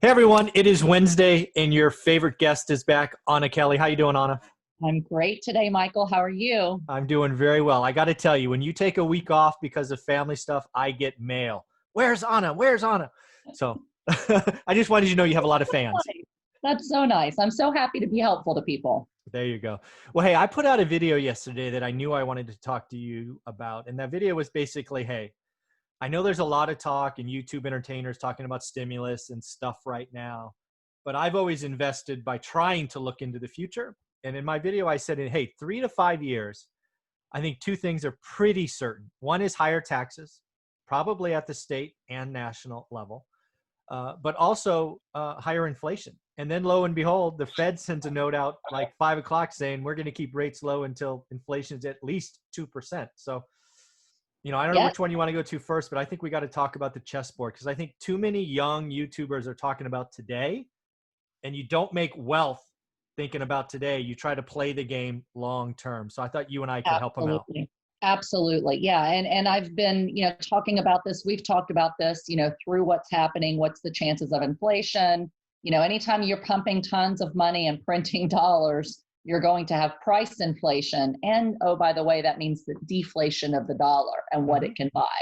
Hey everyone, it is Wednesday and your favorite guest is back, Anna Kelly. How you doing, Anna? I'm great today, Michael. How are you? I'm doing very well. I got to tell you, when you take a week off because of family stuff, I get mail. Where's Anna? Where's Anna? So I just wanted you to know you have a lot of fans. Nice. That's so nice. I'm so happy to be helpful to people. There you go. Well, hey, I put out a video yesterday that I knew I wanted to talk to you about. And that video was basically, hey, I know there's a lot of talk and YouTube entertainers talking about stimulus and stuff right now, but I've always invested by trying to look into the future. And in my video, I said, hey, 3 to 5 years, I think two things are pretty certain. One is higher taxes, probably at the state and national level, but also higher inflation. And then lo and behold, the Fed sends a note out like 5 o'clock saying we're going to keep rates low until inflation is at least 2%. So, I don't know Yes, which one you want to go to first, but I think we got to talk about the chessboard because I think too many young YouTubers are talking about today, and you don't make wealth thinking about today. You try to play the game long term. So I thought you and I could help them out. absolutely. Absolutely. Yeah. And I've been, talking about this. We've talked about this, through what's happening, what's the chances of inflation. Anytime you're pumping tons of money and printing dollars, you're going to have price inflation. And oh, by the way, that means the deflation of the dollar and what it can buy.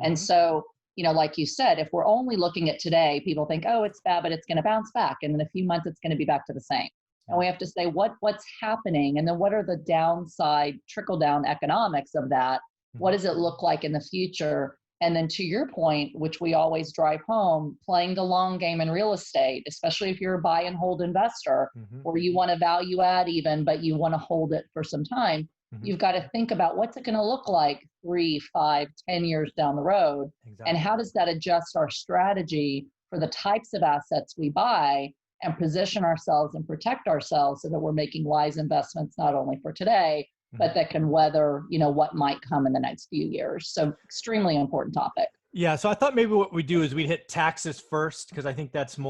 And Mhm. so, like you said, if we're only looking at today, people think, oh, it's bad, but it's going to bounce back. And in a few months, it's going to be back to the same. And we have to say what's happening, and then what are the downside trickle down economics of that? What does it look like in the future? And then to your point, which we always drive home, playing the long game in real estate, especially if you're a buy and hold investor, Mhm. or you want to value add even, but you want to hold it for some time, Mhm. you've got to think about what's it going to look like 3, 5, 10 years down the road, and Exactly. how does that adjust our strategy for the types of assets we buy and position ourselves and protect ourselves so that we're making wise investments not only for today, but Mhm. that can weather, what might come in the next few years. So extremely important topic. Yeah. So I thought maybe what we do is we'd hit taxes first because I think that's an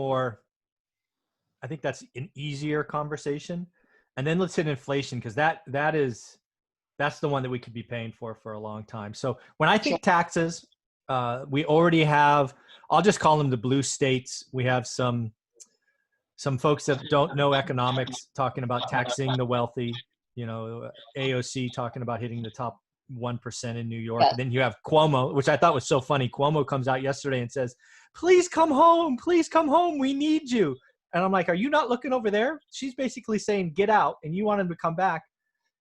easier conversation. And then let's hit inflation because that's the one that we could be paying for a long time. So when I Sure. think taxes, we already have, I'll just call them the blue states. We have some folks that don't know economics talking about taxing the wealthy, AOC talking about hitting the top 1% in New York. Yes. And then you have Cuomo, which I thought was so funny. Cuomo comes out yesterday and says, please come home. Please come home. We need you. And I'm like, are you not looking over there? She's basically saying, get out. And you want him to come back,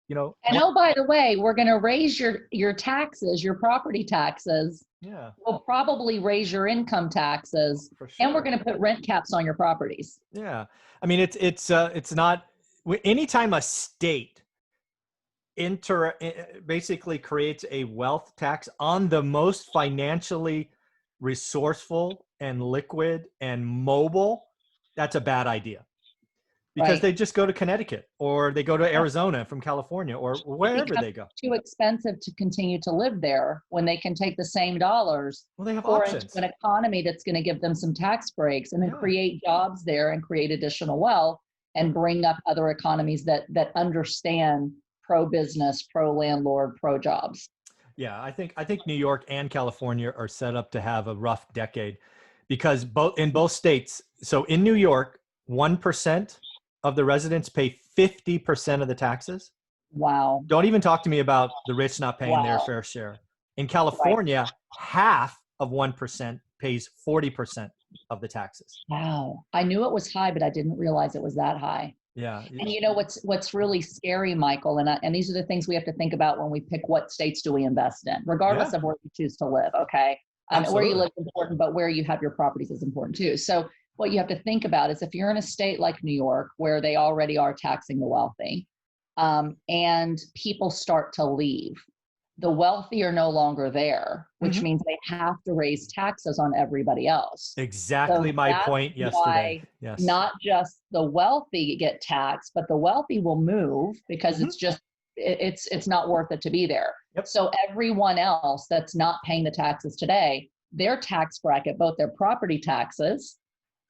And oh, by the way, we're going to raise your taxes, your property taxes. Yeah, We'll probably raise your income taxes, for and we're sure. going to put rent caps on your properties. Yeah. I mean, it's not anytime a state basically creates a wealth tax on the most financially resourceful and liquid and mobile, that's a bad idea because Right. they just go to Connecticut or they go to Yeah. Arizona from California or It wherever becomes they go. too expensive to continue to live there when they can take the same dollars, Well, they have pour into options. an economy that's going to give them some tax breaks, and then Yeah. create jobs there and create additional wealth and bring up other economies that understand pro business, pro landlord, pro jobs. Yeah, I think New York and California are set up to have a rough decade because both states. So in New York, 1% of the residents pay 50% of the taxes. Wow. Don't even talk to me about the rich not paying their Wow. fair share. In Right. California, half of 1% pays 40% of the taxes. Wow. I knew it was high, but I didn't realize it was that high. Yeah. And what's really scary, Michael, and these are the things we have to think about when we pick what states do we invest in, regardless Yeah, of where you choose to live. Okay, where you absolutely. live is important, but where you have your properties is important too. So what you have to think about is if you're in a state like New York, where they already are taxing the wealthy, and people start to leave, the wealthy are no longer there, which Mhm. means they have to raise taxes on everybody else. Exactly So my that's point yesterday. why Yes. not just the wealthy get taxed, but the wealthy will move because Mhm. it's not worth it to be there. Yep. So everyone else that's not paying the taxes today, their tax bracket, both their property taxes,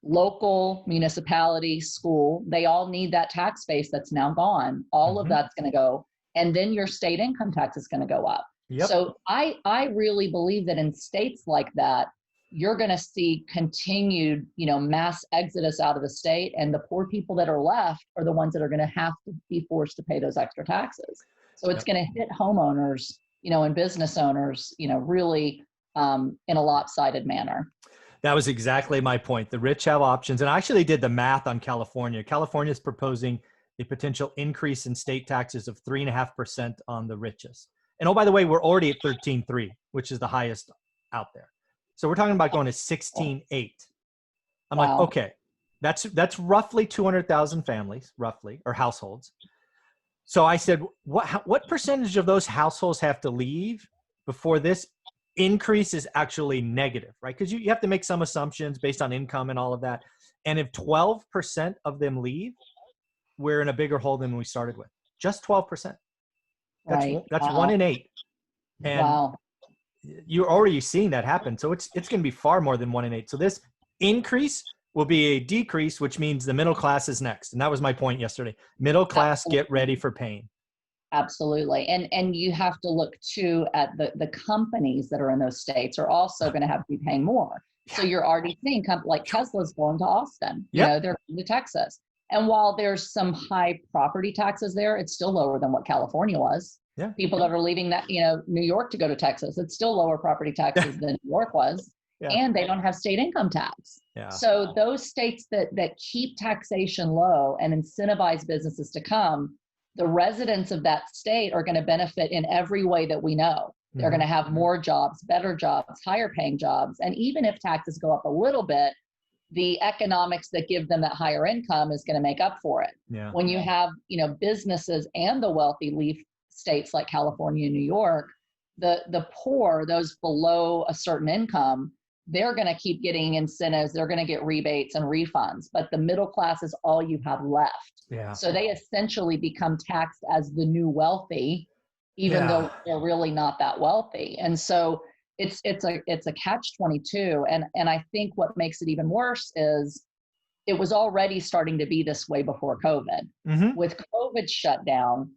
local, municipality, school, they all need that tax base that's now gone. All of Mhm. that's going to go. And then your state income tax is going to go up. Yep. So I really believe that in states like that, you're going to see continued, mass exodus out of the state. And the poor people that are left are the ones that are going to have to be forced to pay those extra taxes. So it's Yep. going to hit homeowners, and business owners, really in a lopsided manner. That was exactly my point. The rich have options. And I actually did the math on California. California is proposing a potential increase in state taxes of 3.5% on the richest. And oh, by the way, we're already at 13.3, which is the highest out there. So we're talking about going to 16.8. I'm like, Wow. okay, that's roughly 200,000 families, roughly, or households. So I said, what percentage of those households have to leave before this increase is actually negative, right? Because you have to make some assumptions based on income and all of that. And if 12% of them leave, we're in a bigger hole than we started with. Just 12%. Right. That's Wow. 1 in 8. And Wow. you're already seeing that happen. So it's going to be far more than 1 in 8. So this increase will be a decrease, which means the middle class is next. And that was my point yesterday. Middle class, get ready for pain. Absolutely. And you have to look too at the companies that are in those states are also going to have to be paying more. So you're already seeing like Tesla's going to Austin, Yep. they're going to Texas. And while there's some high property taxes there, it's still lower than what California was. Yeah. People that are leaving that, New York to go to Texas, it's still lower property taxes than New York was. Yeah. And they don't have state income tax. Yeah. So those states that keep taxation low and incentivize businesses to come, the residents of that state are going to benefit in every way that we know. They're going to have more jobs, better jobs, higher paying jobs. And even if taxes go up a little bit, the economics that give them that higher income is going to make up for it. Yeah. When you have, businesses and the wealthy leave states like California and New York, the poor, those below a certain income, they're going to keep getting incentives. They're going to get rebates and refunds, but the middle class is all you have left. Yeah. So they essentially become taxed as the new wealthy, even though they're really not that wealthy. And so it's a catch-22. And I think what makes it even worse is it was already starting to be this way before COVID. Mm-hmm. With COVID shut down,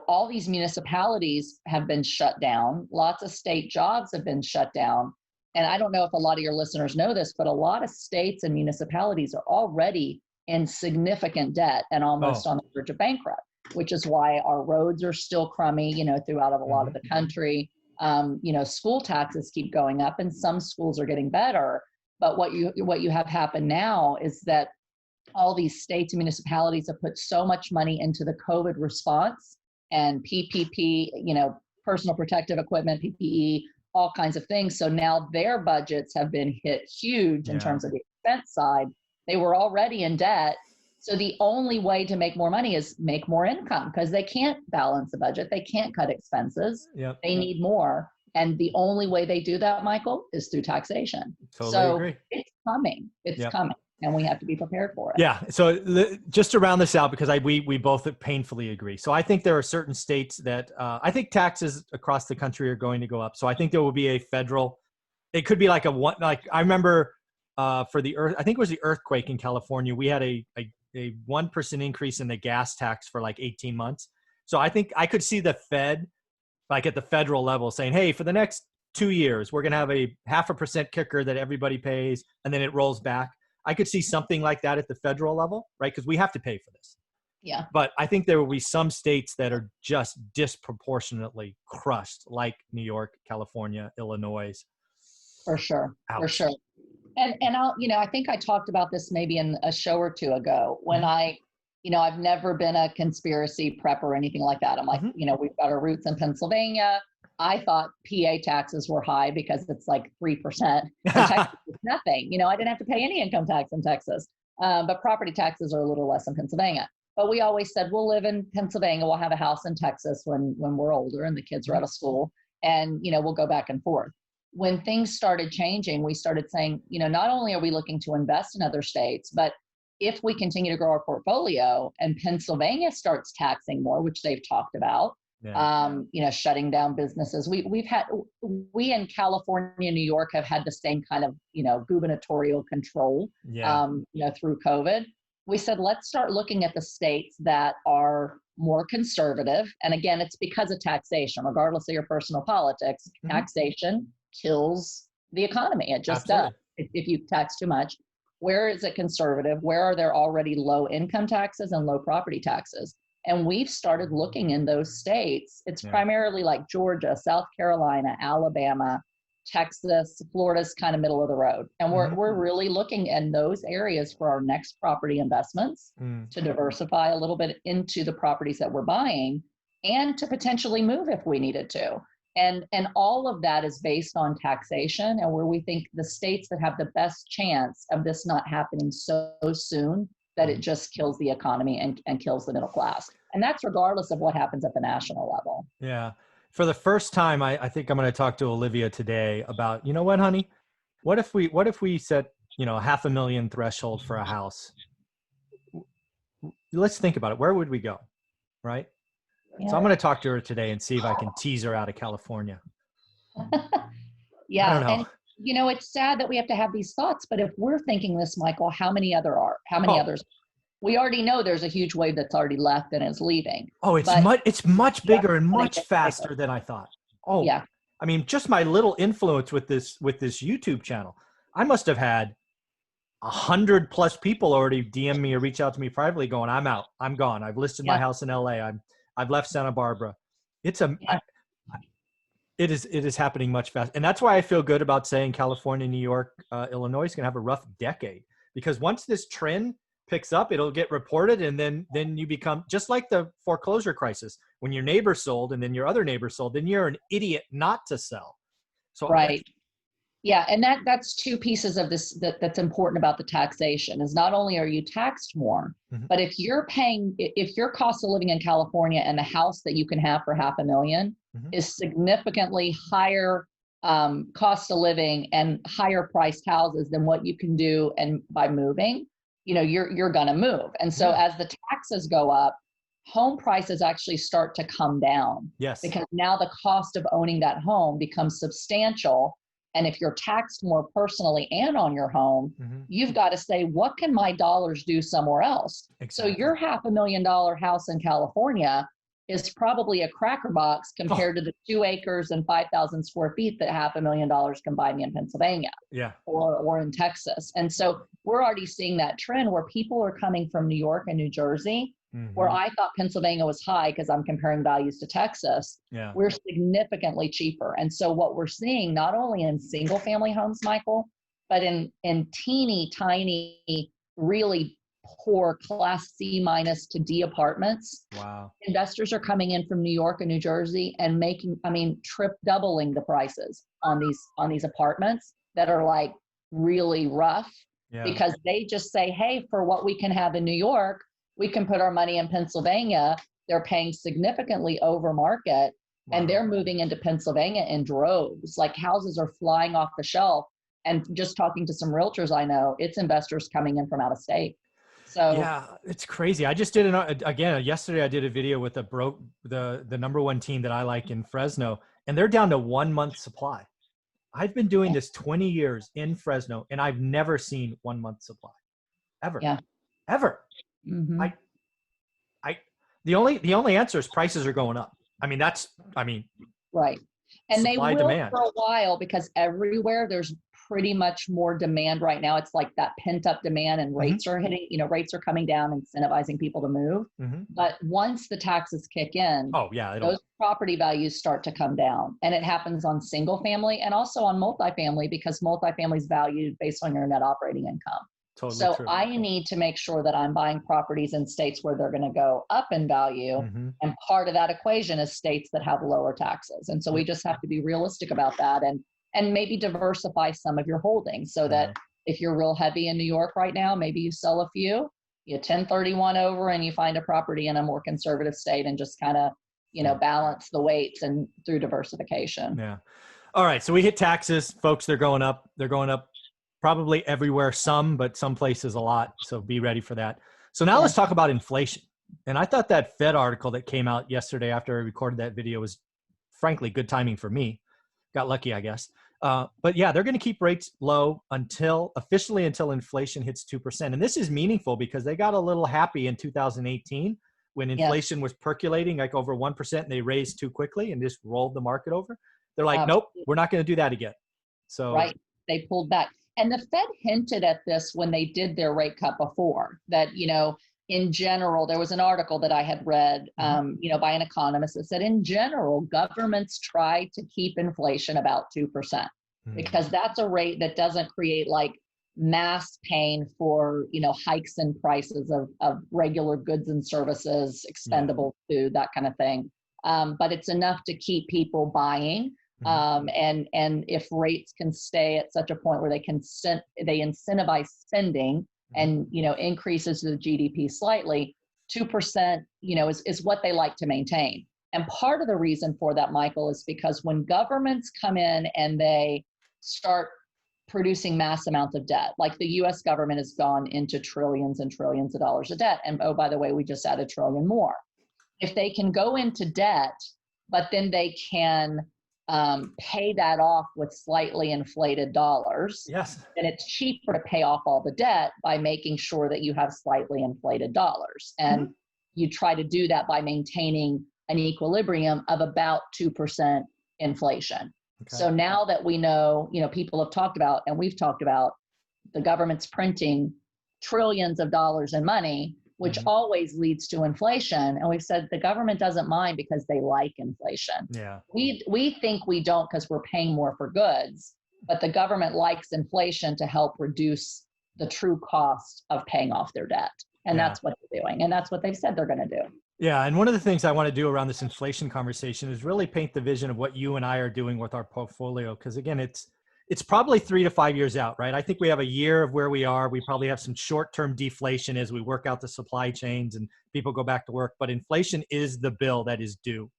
all these municipalities have been shut down. Lots of state jobs have been shut down. And I don't know if a lot of your listeners know this, but a lot of states and municipalities are already in significant debt and almost on the verge of bankrupt, which is why our roads are still crummy, throughout a lot of the country. School taxes keep going up and some schools are getting better. But what you have happen now is that all these states and municipalities have put so much money into the COVID response and PPP, personal protective equipment, PPE, all kinds of things. So now their budgets have been hit huge in terms of the expense side. They were already in debt. So the only way to make more money is make more income because they can't balance the budget. They can't cut expenses. Yep. They need more. And the only way they do that, Michael, is through taxation. Totally agree. It's coming. It's coming. And we have to be prepared for it. Yeah. So just to round this out, because we both painfully agree. So I think there are certain states that I think taxes across the country are going to go up. So I think there will be a federal. It could be like I remember for the I think it was the earthquake in California. We had a 1% increase in the gas tax for like 18 months. So I think I could see the Fed, like at the federal level, saying, "Hey, for the next 2 years, we're going to have a 0.5% kicker that everybody pays, and then it rolls back." I could see something like that at the federal level, right? Because we have to pay for this. Yeah. But I think there will be some states that are just disproportionately crushed, like New York, California, Illinois. For sure. Ouch. For sure. And I'll, I think I talked about this maybe in a show or two ago when I've never been a conspiracy prep or anything like that. I'm like, we've got our roots in Pennsylvania. I thought PA taxes were high because it's like 3%. In Texas, it's nothing. I didn't have to pay any income tax in Texas. But property taxes are a little less in Pennsylvania. But we always said we'll live in Pennsylvania. We'll have a house in Texas when we're older and the kids are out of school. And, we'll go back and forth. When things started changing, we started saying, not only are we looking to invest in other states, but if we continue to grow our portfolio and Pennsylvania starts taxing more, which they've talked about, shutting down businesses. We in California and New York have had the same kind of, gubernatorial control, through COVID. We said, let's start looking at the states that are more conservative. And again, it's because of taxation, regardless of your personal politics, taxation kills, the economy. It just does. Absolutely. If you tax too much, where is it conservative? Where are there already low income taxes and low property taxes? And we've started looking in those states. It's Yeah. primarily like Georgia, South Carolina, Alabama, Texas, Florida's kind of middle of the road. And we're really looking in those areas for our next property investments to diversify a little bit into the properties that we're buying and to potentially move if we needed to. And all of that is based on taxation and where we think the states that have the best chance of this not happening so soon that it just kills the economy and kills the middle class. And that's regardless of what happens at the national level. Yeah. For the first time, I think I'm going to talk to Olivia today about, you know what, honey, what if we set, you know, $500,000 threshold for a house? Let's think about it. Where would we go? Right. Yeah. So I'm going to talk to her today and see if I can tease her out of California. Yeah. I don't know. And you know, it's sad that we have to have these thoughts, but if we're thinking this, Michael, how many others? We already know there's a huge wave that's already left and is leaving. Oh, it's much bigger and much faster than I thought. Oh, yeah. I mean, just my little influence with this YouTube channel, I must have had 100+ people already DM me or reach out to me privately going, I'm out, I'm gone. I've listed my house in LA. I've left Santa Barbara. It is happening much faster. And that's why I feel good about saying California, New York, Illinois is going to have a rough decade, because once this trend picks up, it'll get reported. And then you become just like the foreclosure crisis. When your neighbor sold and then your other neighbor sold, then you're an idiot not to sell. So right. Yeah. And that's two pieces of this that's important about the taxation is not only are you taxed more, but if your cost of living in California and the house that you can have for $500,000 is significantly higher cost of living and higher priced houses than what you can do and by moving, you know, you're going to move. And so as the taxes go up, home prices actually start to come down. Yes. Because now the cost of owning that home becomes substantial. And if you're taxed more personally and on your home, you've got to say, what can my dollars do somewhere else? Exactly. So your $500,000 house in California is probably a cracker box compared to the 2 acres and 5,000 square feet that $500,000 can buy me in Pennsylvania or in Texas. And so we're already seeing that trend where people are coming from New York and New Jersey, where I thought Pennsylvania was high because I'm comparing values to Texas. Yeah. We're significantly cheaper. And so what we're seeing, not only in single family homes, Michael, but in teeny tiny, really poor class C- to D apartments. Wow. Investors are coming in from New York and New Jersey and doubling the prices on these apartments that are like really rough because they just say, hey, for what we can have in New York, we can put our money in Pennsylvania. They're paying significantly over market and they're moving into Pennsylvania in droves. Like houses are flying off the shelf. And just talking to some realtors I know, it's investors coming in from out of state. So yeah, it's crazy. I just did yesterday I did a video with the number one team that I like in Fresno, and they're down to 1 month supply. I've been doing this 20 years in Fresno and I've never seen 1 month supply ever. Yeah. Ever. Mm-hmm. The only answer is prices are going up. Right. And they will demand. for a while because everywhere there's pretty much more demand right now. It's like that pent up demand and rates are hitting, rates are coming down, incentivizing people to move. But once the taxes kick in, those property values start to come down. And it happens on single family and also on multifamily because multifamily is valued based on your net operating income. Totally so true. I need to make sure that I'm buying properties in states where they're going to go up in value. And part of that equation is states that have lower taxes. And so we just have to be realistic about that and maybe diversify some of your holdings so that if you're real heavy in New York right now, maybe you sell a few, you 1031 over and you find a property in a more conservative state and just kind of, balance the weights and through diversification. Yeah. All right. So we hit taxes, folks. They're going up. They're going up. Probably everywhere, but some places a lot. So be ready for that. So now let's talk about inflation. And I thought that Fed article that came out yesterday after I recorded that video was frankly good timing for me. Got lucky, I guess. But yeah, they're going to keep rates low until inflation hits 2%. And this is meaningful because they got a little happy in 2018 when inflation was percolating like over 1% and they raised too quickly and just rolled the market over. They're like, nope, we're not going to do that again. So right? They pulled back. And the Fed hinted at this when they did their rate cut before, that, in general, there was an article that I had read, by an economist that said, in general, governments try to keep inflation about 2% because that's a rate that doesn't create like mass pain for, hikes in prices of regular goods and services, expendable food, that kind of thing. But it's enough to keep people buying. And if rates can stay at such a point where they incentivize spending and, increases the GDP slightly, 2%, is what they like to maintain. And part of the reason for that, Michael, is because when governments come in and they start producing mass amounts of debt, like the US government has gone into trillions and trillions of dollars of debt. And oh, by the way, we just added $1 trillion more. If they can go into debt, but then they can pay that off with slightly inflated dollars, yes, then it's cheaper to pay off all the debt by making sure that you have slightly inflated dollars. And you try to do that by maintaining an equilibrium of about 2% inflation. Okay. So now that we know, people have talked about, and we've talked about, the government's printing trillions of dollars in money, which always leads to inflation. And we've said the government doesn't mind because they like inflation. Yeah. We think we don't because we're paying more for goods, but the government likes inflation to help reduce the true cost of paying off their debt. And that's what they're doing. And that's what they've said they're going to do. Yeah. And one of the things I want to do around this inflation conversation is really paint the vision of what you and I are doing with our portfolio. Because again, it's probably 3 to 5 years out, right? I think we have a year of where we are. We probably have some short-term deflation as we work out the supply chains and people go back to work. But inflation is the bill that is due.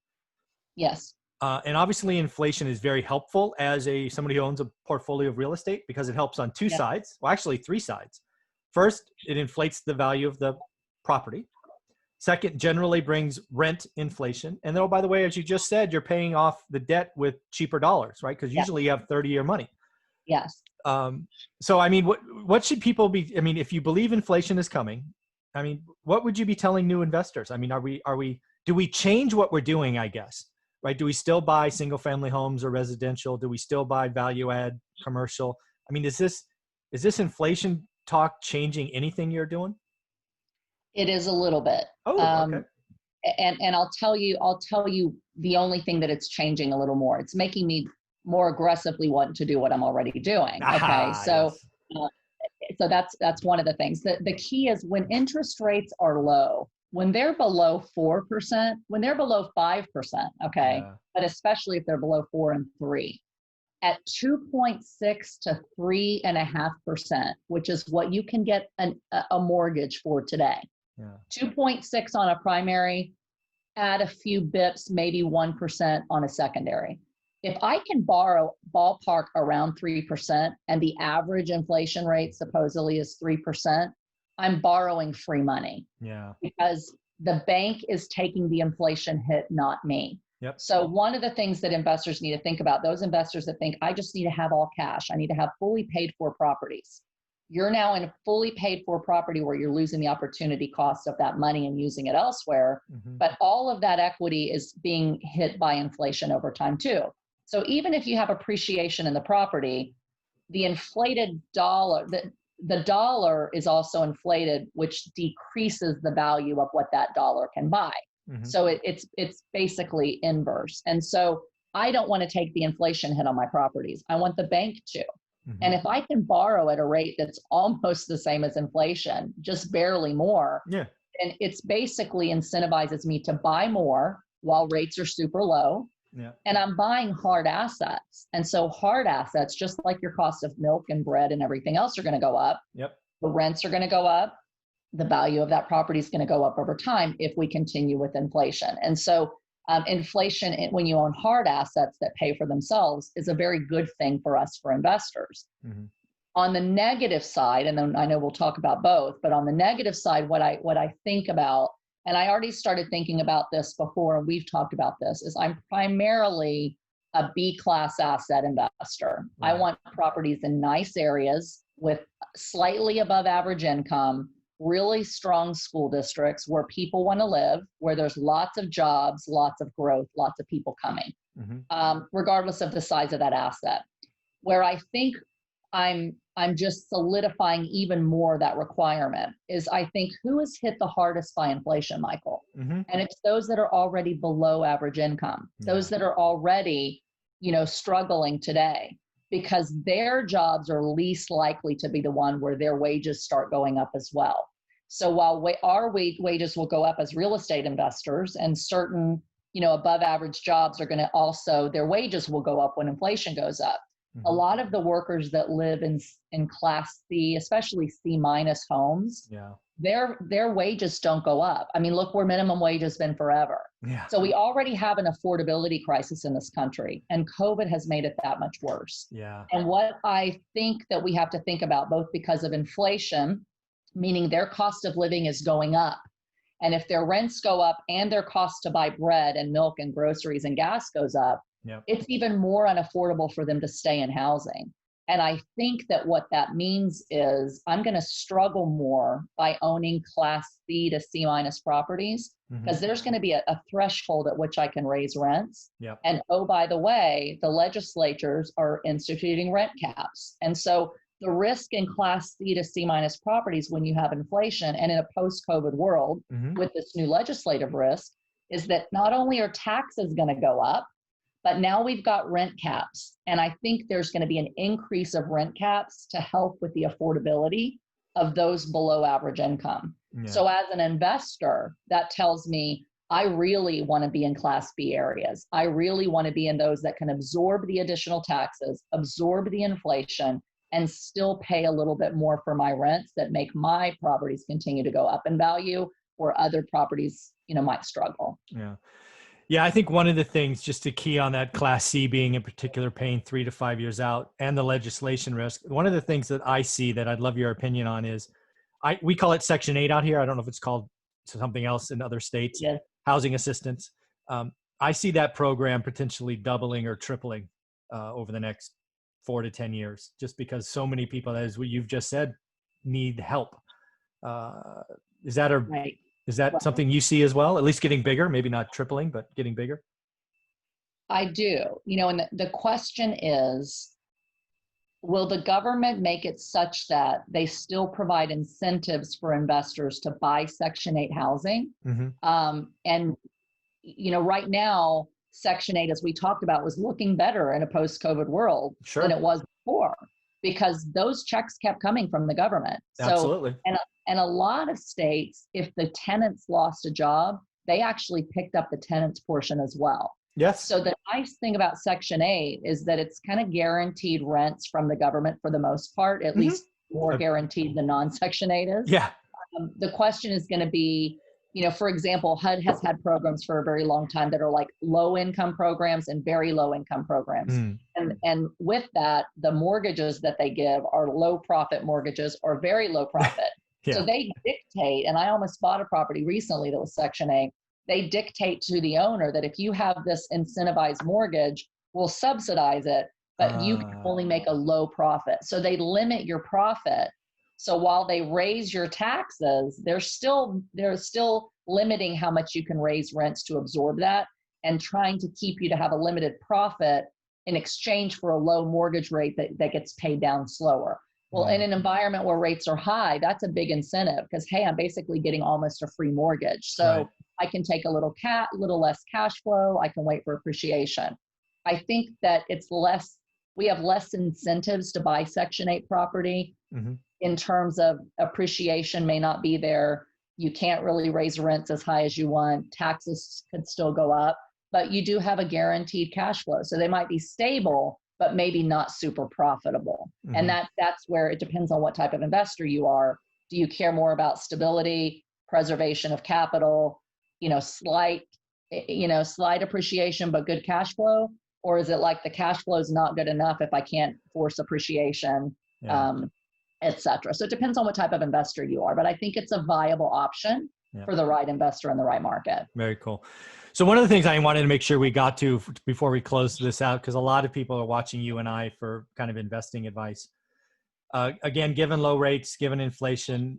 Yes. And obviously inflation is very helpful as somebody who owns a portfolio of real estate because it helps on two sides. Well, actually 3 sides. First, it inflates the value of the property. Second, generally brings rent inflation. And then, oh, by the way, as you just said, you're paying off the debt with cheaper dollars, right? Because usually you have 30-year money. Yes. So, I mean, what should people be, I mean, if you believe inflation is coming, I mean, what would you be telling new investors? I mean, do we change what we're doing, I guess, right? Do we still buy single family homes or residential? Do we still buy value add commercial? I mean, is this inflation talk changing anything you're doing? It is a little bit. Oh, okay. And I'll tell you the only thing that it's changing a little more. It's making me more aggressively want to do what I'm already doing. Okay. So, so that's one of the things. The key is when interest rates are low, when they're below 4%, when they're below 5%, okay, but especially if they're below 4 and 3, at 2.6 to 3.5%, which is what you can get a mortgage for today. 2.6 on a primary, add a few bips, maybe 1% on a secondary. If I can borrow ballpark around 3% and the average inflation rate supposedly is 3%, I'm borrowing free money. Yeah. Because the bank is taking the inflation hit, not me. Yep. So one of the things that investors need to think about, those investors that think, I just need to have all cash, I need to have fully paid for properties. You're now in a fully paid for property where you're losing the opportunity cost of that money and using it elsewhere. But all of that equity is being hit by inflation over time too. So even if you have appreciation in the property, the inflated dollar, the dollar is also inflated, which decreases the value of what that dollar can buy. So it's basically inverse. And so I don't want to take the inflation hit on my properties. I want the bank to. And if I can borrow at a rate that's almost the same as inflation, just barely more, and it's basically incentivizes me to buy more while rates are super low. And I'm buying hard assets. And so hard assets, just like your cost of milk and bread and everything else, are going to go up. The rents are going to go up. The value of that property is going to go up over time if we continue with inflation. And so inflation, when you own hard assets that pay for themselves, is a very good thing for us, for investors. On the negative side, and then I know we'll talk about both, but on the negative side, what I think about, and I already started thinking about this before, and we've talked about this, is I'm primarily a B-class asset investor. I want properties in nice areas with slightly above average income, really strong school districts where people want to live, where there's lots of jobs, lots of growth, lots of people coming, regardless of the size of that asset. Where I think I'm just solidifying even more that requirement is I think who is hit the hardest by inflation, Michael? Mm-hmm. And it's those that are already below average income, Yeah. those that are already, struggling today, because their jobs are least likely to be the one where their wages start going up as well. So while our wages will go up as real estate investors, and certain, above average jobs are going to also, their wages will go up when inflation goes up. A Mm-hmm. lot of the workers that live in class C, especially C minus homes, Yeah. their wages don't go up. I mean, look where minimum wage has been forever. Yeah. So we already have an affordability crisis in this country, and COVID has made it that much worse. Yeah. And what I think that we have to think about, both because of inflation, meaning their cost of living is going up, and if their rents go up and their cost to buy bread and milk and groceries and gas goes up, Yep. it's even more unaffordable for them to stay in housing. And I think that what that means is I'm going to struggle more by owning class C to C minus properties, Mm-hmm. because there's going to be a threshold at which I can raise rents. Yep. And oh, by the way, the legislatures are instituting rent caps. And so the risk in class C to C minus properties when you have inflation and in a post-COVID world Mm-hmm. with this new legislative risk is that not only are taxes going to go up, but now we've got rent caps. And I think there's going to be an increase of rent caps to help with the affordability of those below average income. Yeah. So as an investor, that tells me I really want to be in class B areas. I really want to be in those that can absorb the additional taxes, absorb the inflation, and still pay a little bit more for my rents that make my properties continue to go up in value, where other properties, might struggle. Yeah. Yeah, I think one of the things, just to key on that class C being in particular paying 3 to 5 years out and the legislation risk, one of the things that I see that I'd love your opinion on is we call it Section 8 out here. I don't know if it's called something else in other states, Yeah. housing assistance. I see that program potentially doubling or tripling over the next 4 to 10 years, just because so many people, as what you've just said, need help. Is that Right. Is that Well, something you see as well? At least getting bigger, maybe not tripling, but getting bigger? I do. And the question is, will the government make it such that they still provide incentives for investors to buy Section 8 housing? Mm-hmm. And, right now, Section 8, as we talked about, was looking better in a post-COVID world Sure. than it was before, because those checks kept coming from the government. Absolutely. So, and a lot of states, if the tenants lost a job, they actually picked up the tenants portion as well. Yes. So the nice thing about Section 8 is that it's kind of guaranteed rents from the government for the most part, at Mm-hmm. least more guaranteed than non-Section 8 is. Yeah. The question is going to be, for example, HUD has had programs for a very long time that are like low income programs and very low income programs. Mm. And with that, the mortgages that they give are low profit mortgages or very low profit. Yeah. So they dictate, and I almost bought a property recently that was Section 8. They dictate to the owner that if you have this incentivized mortgage, we'll subsidize it, but you can only make a low profit. So they limit your profit. So while they raise your taxes, they're still limiting how much you can raise rents to absorb that, and trying to keep you to have a limited profit in exchange for a low mortgage rate that gets paid down slower. Well, in an environment where rates are high, that's a big incentive, because, hey, I'm basically getting almost a free mortgage. So Right. I can take a little less cash flow. I can wait for appreciation. I think that we have less incentives to buy Section 8 property. Mm-hmm. In terms of appreciation may not be there. You can't really raise rents as high as you want. Taxes could still go up, but you do have a guaranteed cash flow. So they might be stable, but maybe not super profitable. Mm-hmm. And that's where it depends on what type of investor you are. Do you care more about stability, preservation of capital, slight appreciation, but good cash flow? Or is it like the cash flow is not good enough if I can't force appreciation, et cetera? So it depends on what type of investor you are, but I think it's a viable option for the right investor in the right market. Very cool. So one of the things I wanted to make sure we got to before we close this out, because a lot of people are watching you and I for kind of investing advice. Again, given low rates, given inflation,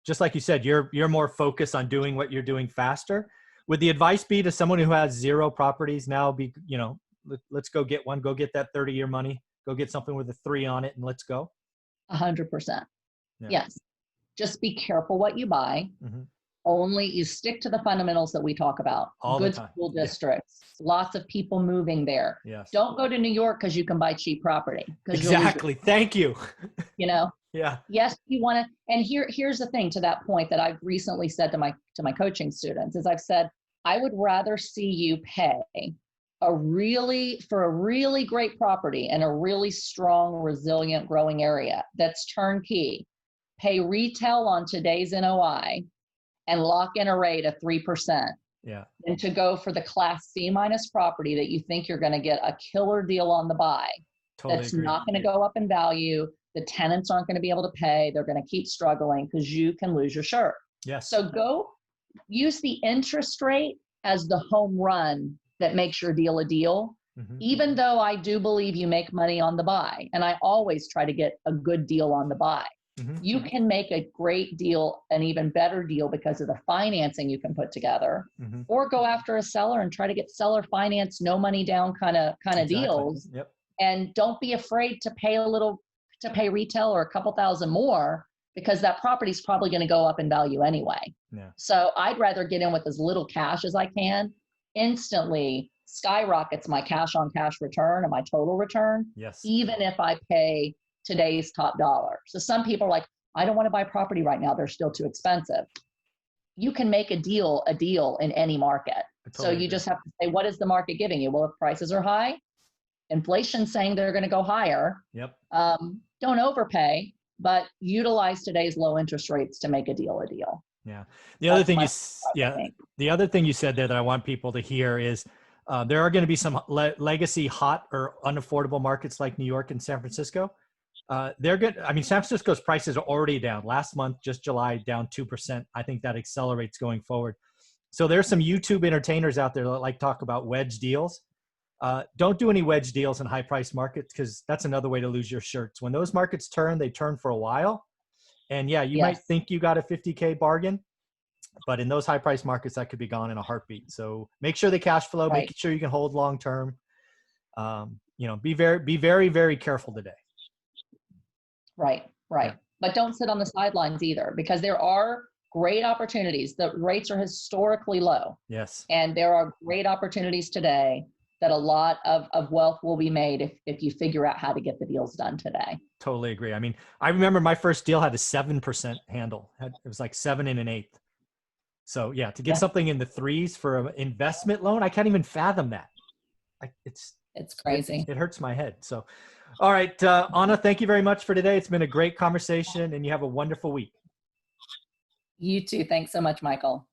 just like you said, you're more focused on doing what you're doing faster. Would the advice be to someone who has 0 properties now let's go get one, go get that 30-year money, Go get something with a 3 on it and let's go. 100%. Yeah. Yes. Just be careful what you buy. Mm-hmm. Only you stick to the fundamentals that we talk about. All the Good time. school districts, lots of people moving there. Yes. Don't go to New York because you can buy cheap property. Exactly. Thank you. You know? Yeah. Yes, you want to. And here's the thing to that point that I've recently said to my coaching students is I've said, I would rather see you pay for a really great property in a really strong, resilient, growing area that's turnkey, pay retail on today's NOI and lock in a rate of 3%. Yeah. And to go for the class C- property that you think you're going to get a killer deal on the buy. Totally That's agree. not going to go up in value. The tenants aren't going to be able to pay. They're going to keep struggling because you can lose your shirt. Yes. So go use the interest rate as the home run that makes your deal a deal. Mm-hmm. Even though I do believe you make money on the buy, and I always try to get a good deal on the buy. Mm-hmm. You can make a great deal, an even better deal because of the financing you can put together, Mm-hmm. or go after a seller and try to get seller finance, no money down kind of Exactly. deals. Yep. And don't be afraid to pay retail or a couple thousand more because that property is probably going to go up in value anyway. Yeah. So I'd rather get in with as little cash as I can. Instantly skyrockets my cash on cash return and my total return. Yes. Even if I pay today's top dollar. So some people are like, I don't want to buy property right now. They're still too expensive. You can make a deal in any market. So you just have to say, what is the market giving you? Well, if prices are high, inflation's saying they're going to go higher. Yep. Don't overpay, but utilize today's low interest rates to make a deal a deal. Yeah. The other thing you said there that I want people to hear is there are going to be some legacy hot or unaffordable markets like New York and San Francisco. They're good. I mean, San Francisco's prices are already down. Last month, just July, down 2%. I think that accelerates going forward. So there's some YouTube entertainers out there that like talk about wedge deals. Don't do any wedge deals in high price markets because that's another way to lose your shirts. When those markets turn, they turn for a while. And yeah, you might think you got a 50K bargain, but in those high price markets, that could be gone in a heartbeat. So make sure the cash flow, make sure you can hold long term. Be very, very careful today. Right. Yeah. But don't sit on the sidelines either, because there are great opportunities. The rates are historically low. Yes. And there are great opportunities today that a lot of wealth will be made if you figure out how to get the deals done today. Totally agree. I mean, I remember my first deal had a 7% handle. It was like 7 1/8. So yeah, to get something in the 3s for an investment loan, I can't even fathom that. It's crazy. It hurts my head. So, all right, Anna, thank you very much for today. It's been a great conversation and you have a wonderful week. You too. Thanks so much, Michael.